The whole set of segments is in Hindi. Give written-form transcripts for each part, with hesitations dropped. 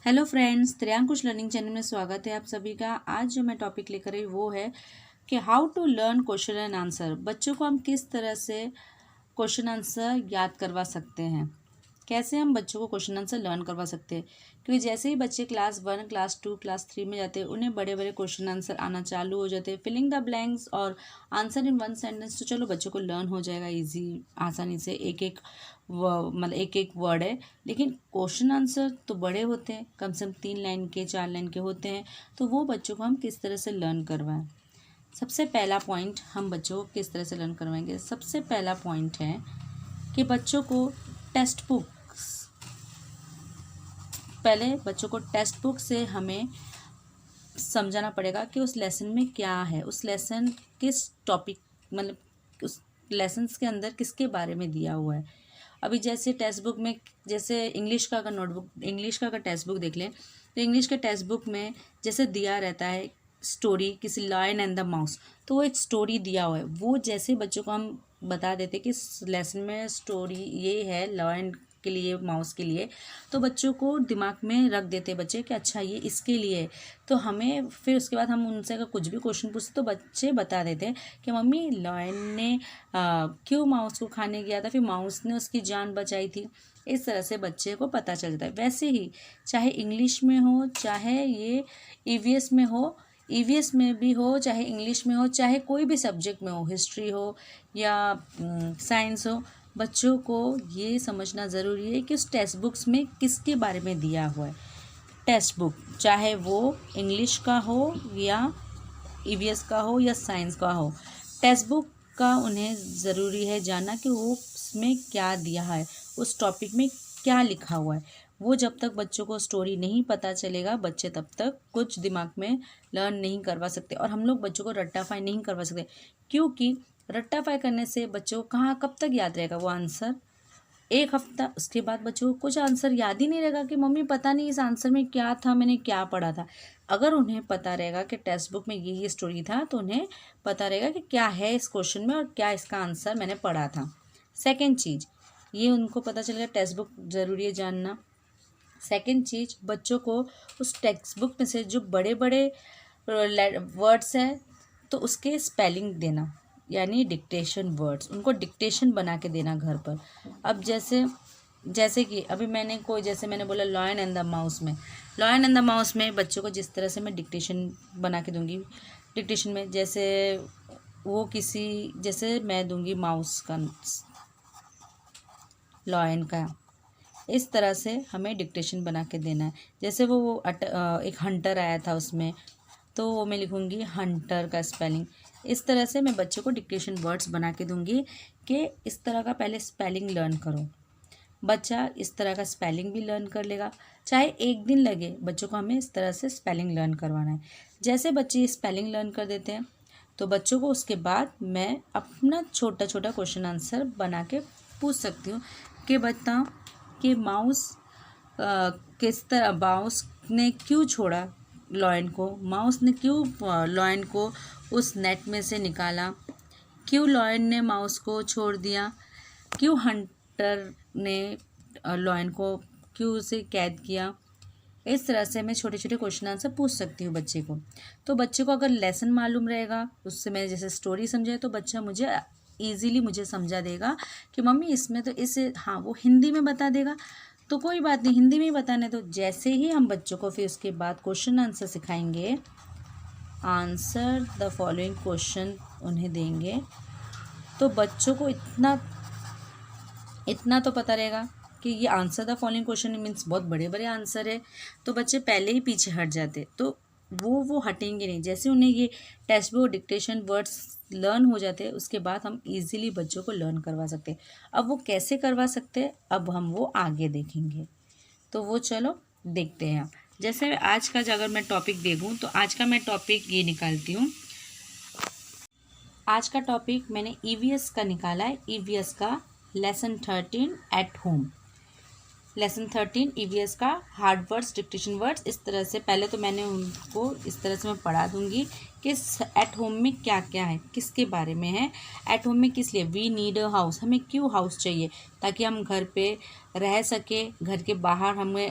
हेलो फ्रेंड्स, त्रियांकुश लर्निंग चैनल में स्वागत है आप सभी का। आज जो मैं टॉपिक लेकर आई वो है कि how to learn question and answer. बच्चों को हम किस तरह से क्वेश्चन आंसर याद करवा सकते हैं, कैसे हम बच्चों को क्वेश्चन आंसर लर्न करवा सकते हैं। क्योंकि जैसे ही बच्चे क्लास 1, क्लास 2, क्लास 3 में जाते हैं उन्हें बड़े बड़े क्वेश्चन आंसर आना चालू हो जाते हैं। फिलिंग द ब्लैंक्स और आंसर इन वन सेंटेंस तो चलो बच्चों को लर्न हो जाएगा ईजी, आसानी से। एक एक मतलब एक एक वर्ड है, लेकिन क्वेश्चन आंसर तो बड़े होते हैं, कम से कम 3 लाइन के 4 लाइन के होते हैं। तो वो बच्चों को हम किस तरह से लर्न करवाएं। सबसे पहला पॉइंट हम बच्चों को किस तरह से लर्न करवाएंगे। सबसे पहला पॉइंट है कि बच्चों को टेक्स्ट बुक, पहले बच्चों को टेक्स्ट बुक से हमें समझाना पड़ेगा कि उस लेसन में क्या है, उस लेसन किस टॉपिक मतलब उस लेसन्स के अंदर किसके बारे में दिया हुआ है। अभी जैसे टेक्स्ट बुक में, जैसे इंग्लिश का अगर नोटबुक, इंग्लिश का अगर टेक्स्ट बुक देख लें तो इंग्लिश के टेक्स्ट बुक में जैसे दिया रहता है स्टोरी, किसी लायन एंड द माउस, तो वो एक स्टोरी दिया हुआ है। वो जैसे बच्चों को हम बता देते कि इस लेसन में स्टोरी ये है लायन के लिए, माउस के लिए, तो बच्चों को दिमाग में रख देते बच्चे कि अच्छा ये इसके लिए है। तो हमें फिर उसके बाद हम उनसे अगर कुछ भी क्वेश्चन पूछते तो बच्चे बता देते हैं कि मम्मी लायन ने क्यों माउस को खाने गया था, फिर माउस ने उसकी जान बचाई थी। इस तरह से बच्चे को पता चलता है। वैसे ही चाहे इंग्लिश में हो, चाहे ये ईवीएस में हो, ईवीएस में भी हो, चाहे इंग्लिश में हो, चाहे कोई भी सब्जेक्ट में हो, हिस्ट्री हो या साइंस हो, बच्चों को ये समझना ज़रूरी है कि उस टेक्स्ट बुक्स में किसके बारे में दिया हुआ है। टेक्स्ट बुक चाहे वो इंग्लिश का हो या ईवीएस का हो या साइंस का हो, टेक्स्ट बुक का उन्हें ज़रूरी है जानना कि वो उसमें क्या दिया है, उस टॉपिक में क्या लिखा हुआ है। वो जब तक बच्चों को स्टोरी नहीं पता चलेगा, बच्चे तब तक कुछ दिमाग में लर्न नहीं करवा सकते। और हम लोग बच्चों को रट्टाफाई नहीं करवा सकते, क्योंकि रट्टाफाई करने से बच्चों को कहाँ कब तक याद रहेगा वो आंसर। एक हफ्ता, उसके बाद बच्चों को कुछ आंसर याद ही नहीं रहेगा कि मम्मी पता नहीं इस आंसर में क्या था, मैंने क्या पढ़ा था। अगर उन्हें पता रहेगा कि टेक्स्ट बुक में ये स्टोरी था तो उन्हें पता रहेगा कि क्या है इस क्वेश्चन में और क्या इसका आंसर मैंने पढ़ा था। सेकंड चीज़, ये उनको पता चलेगा टेक्स्ट बुक ज़रूरी है जानना। सेकंड चीज़, बच्चों को उस टेक्स्ट बुक में से जो बड़े बड़े वर्ड्स हैं तो उसके स्पेलिंग देना, यानी डिक्टेशन वर्ड्स, उनको डिक्टेशन बना के देना घर पर। अब जैसे कि अभी जैसे मैंने बोला लॉयन एंड द माउस में, लॉयन एंड द माउस में बच्चों को जिस तरह से मैं डिक्टेशन बना के दूंगी, डिक्टेशन में जैसे वो जैसे मैं दूंगी माउस का, लॉयन का, इस तरह से हमें डिक्टेशन बना के देना है। जैसे एक हंटर आया था उसमें, तो वो मैं लिखूँगी हंटर का स्पेलिंग। इस तरह से मैं बच्चों को डिक्टेशन वर्ड्स बना के दूंगी कि इस तरह का पहले स्पेलिंग लर्न करो। बच्चा इस तरह का स्पेलिंग भी लर्न कर लेगा, चाहे एक दिन लगे, बच्चों को हमें इस तरह से स्पेलिंग लर्न करवाना है। जैसे बच्चे स्पेलिंग लर्न कर देते हैं तो बच्चों को उसके बाद मैं अपना छोटा छोटा क्वेश्चन आंसर बना के पूछ सकती हूँ कि बताओ कि माउस ने क्यों छोड़ा लॉयन को, माउस ने क्यों लॉयन को उस नेट में से निकाला, क्यों लॉयन ने माउस को छोड़ दिया, क्यों हंटर ने लॉयन को क्यों उसे कैद किया। इस तरह से मैं छोटे छोटे क्वेश्चन आंसर पूछ सकती हूँ बच्चे को। तो बच्चे को अगर लेसन मालूम रहेगा, उससे मैं जैसे स्टोरी समझाए तो बच्चा मुझे ईजीली मुझे समझा देगा कि मम्मी इसमें तो इसे, हाँ वो हिंदी में बता देगा तो कोई बात नहीं, हिंदी में ही बताने। तो जैसे ही हम बच्चों को फिर उसके बाद क्वेश्चन आंसर सिखाएंगे, आंसर द फॉलोइंग क्वेश्चन उन्हें देंगे, तो बच्चों को इतना तो पता रहेगा कि ये answer the following question means बहुत बड़े बड़े आंसर है। तो बच्चे पहले ही पीछे हट जाते, तो वो हटेंगे नहीं। जैसे उन्हें ये text book dictation words learn हो जाते हैं, उसके बाद हम इजीली बच्चों को लर्न करवा सकते हैं। अब वो कैसे करवा सकते हैं, अब हम वो आगे देखेंगे। तो वो चलो देखते हैं। जैसे आज का अगर मैं टॉपिक देखूँ तो आज का मैं टॉपिक ये निकालती हूँ। आज का टॉपिक मैंने ईवीएस का निकाला है, ईवीएस का lesson 13 at home. Lesson 13 EVS का हार्ड वर्ड्स, डिक्टेशन वर्ड्स। इस तरह से पहले तो मैंने उनको इस तरह से मैं पढ़ा दूंगी कि एट होम में क्या क्या है, किसके बारे में है। एट होम में किस लिए, वी नीड अ हाउस, हमें क्यों हाउस चाहिए, ताकि हम घर पे रह सके, घर के बाहर हमें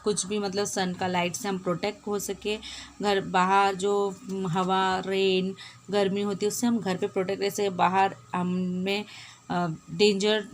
कुछ भी मतलब सन का लाइट से हम प्रोटेक्ट हो सके, घर बाहर जो हवा, रेन, गर्मी होती है उससे हम घर पे प्रोटेक्ट, जैसे बाहर हमें डेंजर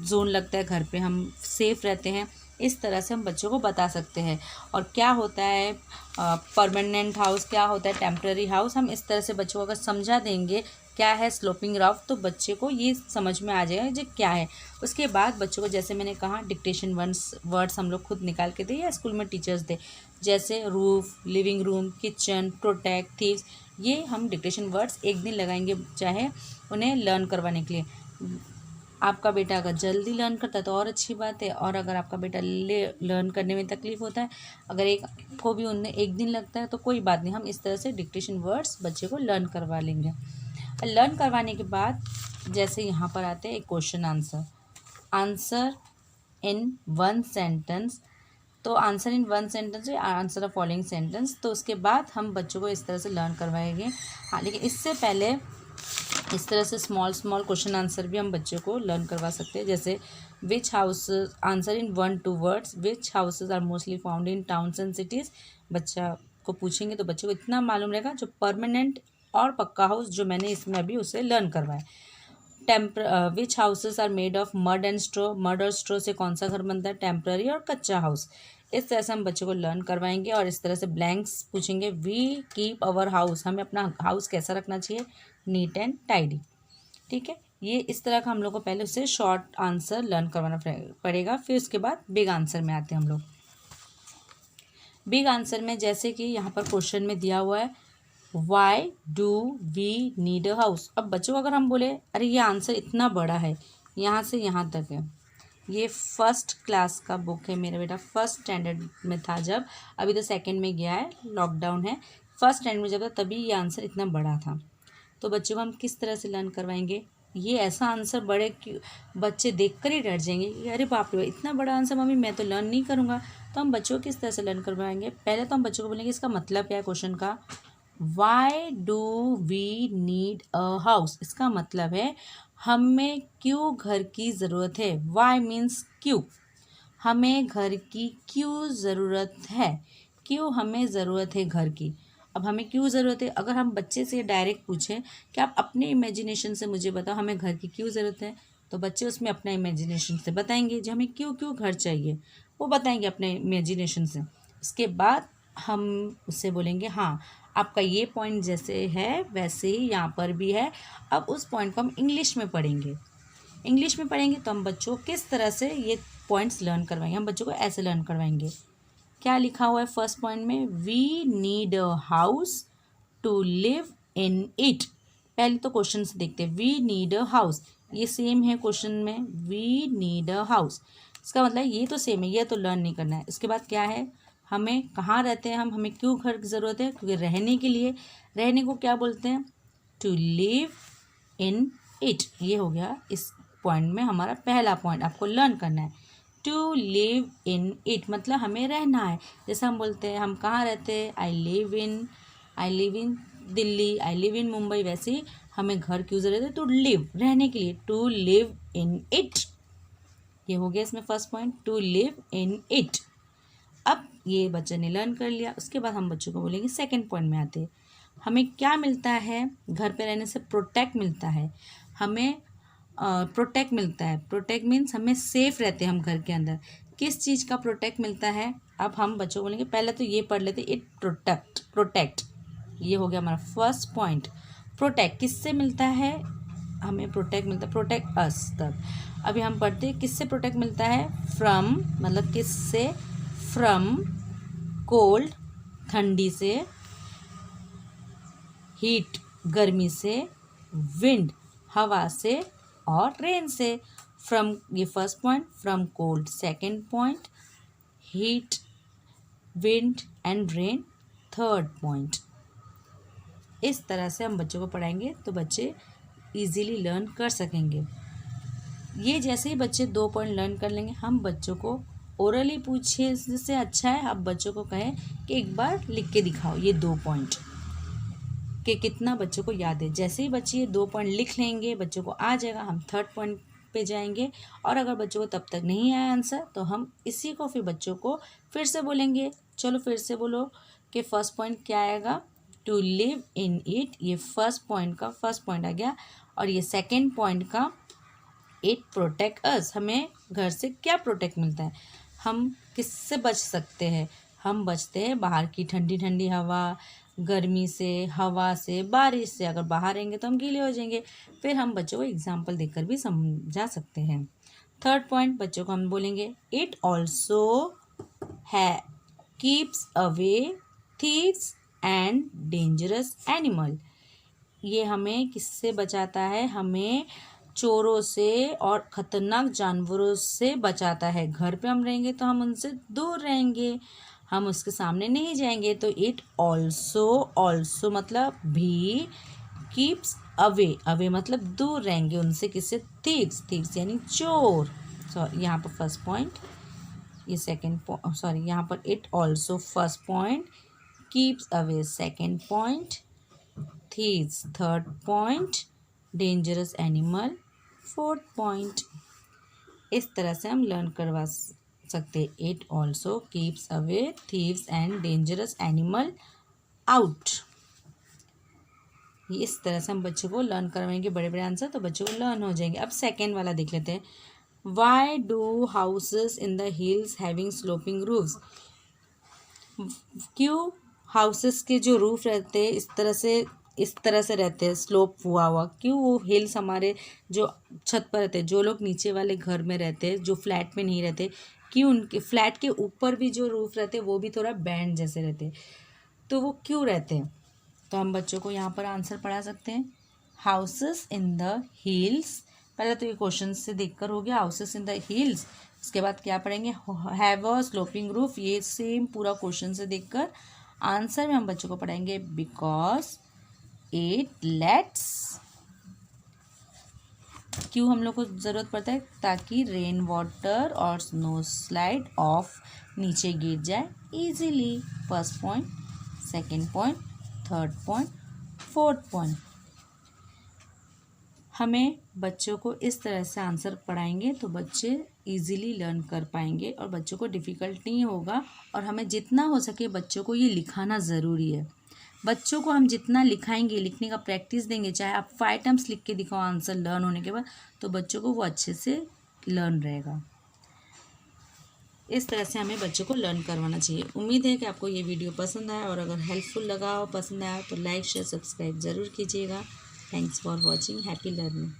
जोन लगता है, घर पे हम सेफ़ रहते हैं, इस तरह से हम बच्चों को बता सकते हैं। और क्या होता है परमानेंट हाउस, क्या होता है टेम्पररी हाउस, हम इस तरह से बच्चों को अगर समझा देंगे क्या है स्लोपिंग रॉफ, तो बच्चे को ये समझ में आ जाएगा जो क्या है। उसके बाद बच्चों को जैसे मैंने कहा डिक्टेशन वर्ड्स हम लोग खुद निकाल के दें या स्कूल में टीचर्स दे, जैसे roof, living room, kitchen, protect, thieves, ये हम डिक्टेशन वर्ड्स एक दिन लगाएंगे चाहे उन्हें लर्न करवाने के लिए। आपका बेटा अगर जल्दी लर्न करता है तो और अच्छी बात है, और अगर आपका बेटा लर्न करने में तकलीफ़ होता है, अगर एक को भी उन्हें एक दिन लगता है तो कोई बात नहीं, हम इस तरह से डिक्टेशन वर्ड्स बच्चे को लर्न करवा लेंगे। लर्न करवाने के बाद जैसे यहाँ पर आते हैं एक question answer in one sentence, तो आंसर इन वन सेंटेंस है आंसर द फॉलोइंग सेंटेंस, तो उसके बाद हम बच्चों को इस तरह से लर्न करवाएंगे। हाँ, लेकिन इससे पहले इस तरह से स्मॉल क्वेश्चन आंसर भी हम बच्चों को लर्न करवा सकते हैं, जैसे which house, answer in 1-2 words, which houses are mostly found in towns and cities. बच्चा को पूछेंगे तो बच्चे को इतना मालूम रहेगा, जो परमानेंट और पक्का हाउस जो मैंने इसमें अभी उसे लर्न करवाया। Which houses are made of mud and straw, mud और स्ट्रो से कौन सा घर बनता है, टेम्पररी और कच्चा हाउस। इस तरह से हम बच्चों को लर्न करवाएंगे। और इस तरह से ब्लैंक्स पूछेंगे, वी कीप अवर हाउस, हमें अपना हाउस कैसा रखना चाहिए, नीट एंड टाइडी। ठीक है, ये इस तरह का हम लोग को पहले उससे शॉर्ट आंसर लर्न करवाना पड़ेगा। फिर उसके बाद बिग आंसर में आते हैं हम लोग। बिग आंसर में जैसे कि यहाँ पर क्वेश्चन में दिया हुआ है why do we need a house. अब बच्चों को अगर हम बोले अरे ये आंसर इतना बड़ा है, यहाँ से यहाँ तक है, ये फर्स्ट क्लास का बुक है, मेरा बेटा फर्स्ट स्टैंडर्ड में था जब, अभी तो सेकंड में गया है, लॉकडाउन है, फर्स्ट स्टैंडर्ड में जब था तभी ये आंसर इतना बड़ा था। तो बच्चों को हम किस तरह से लर्न करवाएंगे, ये ऐसा आंसर बड़े कि बच्चे देखकर ही डर जाएंगे कि अरे बाप रे इतना बड़ा आंसर मम्मी मैं तो लर्न नहीं करूँगा। तो हम बच्चों को किस तरह से लर्न करवाएंगे, पहले तो हम बच्चों को बोलेंगे इसका मतलब क्या है क्वेश्चन का, why do we need a house, इसका मतलब है हमें क्यों घर की ज़रूरत है। वाई मीन्स क्यों, हमें घर की क्यों ज़रूरत है, क्यों हमें ज़रूरत है घर की। अब हमें क्यों ज़रूरत है, अगर हम बच्चे से डायरेक्ट पूछें कि आप अपने इमेजिनेशन से मुझे बताओ हमें घर की क्यों ज़रूरत है, तो बच्चे उसमें अपना इमेजिनेशन से बताएंगे, जो हमें क्यों क्यों घर चाहिए वो बताएंगे अपने इमेजिनेशन से। उसके बाद हम उससे बोलेंगे हाँ आपका ये पॉइंट जैसे है वैसे ही यहाँ पर भी है। अब उस पॉइंट को हम इंग्लिश में पढ़ेंगे, तो हम बच्चों को किस तरह से ये पॉइंट्स लर्न करवाएंगे, हम बच्चों को ऐसे लर्न करवाएंगे। क्या लिखा हुआ है फर्स्ट पॉइंट में, we need a house to live in it. पहले तो क्वेश्चन से देखते हैं, वी नीड अ हाउस, ये सेम है क्वेश्चन में, वी नीड अ हाउस, इसका मतलब ये तो सेम है, ये तो लर्न नहीं करना है। इसके बाद क्या है, हमें कहाँ रहते हैं हम, हमें क्यों घर की ज़रूरत है, क्योंकि रहने के लिए, रहने को क्या बोलते हैं, टू लिव इन इट। ये हो गया इस पॉइंट में हमारा पहला पॉइंट, आपको लर्न करना है। टू लिव इन इट मतलब हमें रहना है, जैसे हम बोलते हैं हम कहाँ रहते हैं, I live in Delhi, I live in Mumbai, वैसे ही हमें घर क्यों ज़रूरत है, टू लिव, रहने के लिए, टू लिव इन इट। ये हो गया इसमें first point, to live in it. अब ये बच्चे ने लर्न कर लिया। उसके बाद हम बच्चों को बोलेंगे सेकंड पॉइंट में आते हैं, हमें क्या मिलता है घर पे रहने से, प्रोटेक्ट मिलता है, हमें प्रोटेक्ट मिलता है। प्रोटेक्ट मीन्स हमें सेफ़ रहते हैं हम घर के अंदर। किस चीज़ का प्रोटेक्ट मिलता है, अब हम बच्चों को बोलेंगे, पहले तो ये पढ़ लेते, इट प्रोटेक्ट, ये हो गया हमारा फर्स्ट पॉइंट। प्रोटेक्ट किससे मिलता है, हमें प्रोटेक्ट मिलता है, प्रोटेक्ट अस तक। अभी हम पढ़ते हैं किससे प्रोटेक्ट मिलता है, फ्रॉम मतलब किससे, फ्रॉम कोल्ड ठंडी से, हीट गर्मी से, विंड हवा से, और रेन से। फ्रॉम ये first point, from cold second point, heat wind and rain third point. इस तरह से हम बच्चों को पढ़ाएंगे तो बच्चे इजीली लर्न कर सकेंगे। ये जैसे ही बच्चे 2 पॉइंट लर्न कर लेंगे, हम बच्चों को ओरली पूछे इससे अच्छा है अब बच्चों को कहें कि एक बार लिख के दिखाओ ये 2 पॉइंट, कि कितना बच्चों को याद है। जैसे ही बच्चे ये 2 पॉइंट लिख लेंगे, बच्चों को आ जाएगा, हम थर्ड पॉइंट पे जाएंगे, और अगर बच्चों को तब तक नहीं आया आंसर तो हम इसी को फिर बच्चों को फिर से बोलेंगे। चलो फिर से बोलो कि फर्स्ट पॉइंट क्या आएगा, टू लिव इन इट, ये फर्स्ट पॉइंट का फर्स्ट पॉइंट आ गया। और ये सेकेंड पॉइंट का इट प्रोटेक्ट अस, हमें घर से क्या प्रोटेक्ट मिलता है, हम किससे बच सकते हैं, हम बचते हैं बाहर की ठंडी ठंडी हवा, गर्मी से, हवा से, बारिश से। अगर बाहर रहेंगे तो हम गीले हो जाएंगे। फिर हम बच्चों को एग्जाम्पल देकर भी समझा सकते हैं। थर्ड पॉइंट बच्चों को हम बोलेंगे इट ऑल्सो है keeps away thieves and dangerous animal, ये हमें किससे बचाता है, हमें चोरों से और ख़तरनाक जानवरों से बचाता है। घर पे हम रहेंगे तो हम उनसे दूर रहेंगे, हम उसके सामने नहीं जाएंगे। तो इट ऑल्सो मतलब भी, कीप्स अवे, अवे मतलब दूर रहेंगे उनसे, किससे, थीव्स यानी चोर। सॉरी यहाँ पर फर्स्ट पॉइंट, ये सेकंड सॉरी यहाँ पर it also first point, keeps away second point, thieves third point, dangerous animal fourth point. इस तरह से हम लर्न करवा सकते। It also keeps away thieves and dangerous animal out. इस तरह से हम बच्चों को लर्न करवाएंगे बड़े बड़े आंसर, तो बच्चों को लर्न हो जाएंगे। अब सेकेंड वाला देख लेते हैं। Why do houses in the hills having sloping roofs, क्यों हाउसेस के जो रूफ रहते हैं इस तरह से रहते हैं, स्लोप हुआ, क्यों वो हिल्स हमारे जो छत पर रहते हैं, जो लोग नीचे वाले घर में रहते हैं, जो फ्लैट में नहीं रहते, क्यों उनके फ्लैट के ऊपर भी जो रूफ रहते हैं वो भी थोड़ा बैंड जैसे रहते हैं, तो वो क्यों रहते हैं। तो हम बच्चों को यहाँ पर आंसर पढ़ा सकते हैं। हाउसेस इन द हिल्स, पहले तो ये क्वेश्चन से देखकर हो गया, हाउसेस इन द हिल्स। उसके बाद क्या पढ़ेंगे, हैव अ स्लोपिंग रूफ, ये सेम पूरा क्वेश्चन से देखकर आंसर में हम बच्चों को पढ़ाएंगे बिकॉज इट लेट्स, क्यों हम लोग को ज़रूरत पड़ता है, ताकि रेन वाटर और स्नो स्लाइड ऑफ नीचे गिर जाए easily. First point, second point, third point, fourth point. हमें बच्चों को इस तरह से आंसर पढ़ाएंगे तो बच्चे इजीली लर्न कर पाएंगे और बच्चों को डिफ़िकल्ट नहीं होगा। और हमें जितना हो सके बच्चों को ये लिखाना ज़रूरी है। बच्चों को हम जितना लिखाएंगे, लिखने का प्रैक्टिस देंगे, चाहे आप 5 टाइम्स लिख के दिखाओ आंसर लर्न होने के बाद, तो बच्चों को वो अच्छे से लर्न रहेगा। इस तरह से हमें बच्चों को लर्न करवाना चाहिए। उम्मीद है कि आपको ये वीडियो पसंद आया, और अगर हेल्पफुल लगा हो, पसंद आया तो लाइक शेयर सब्सक्राइब ज़रूर कीजिएगा। Thanks for watching, happy learning.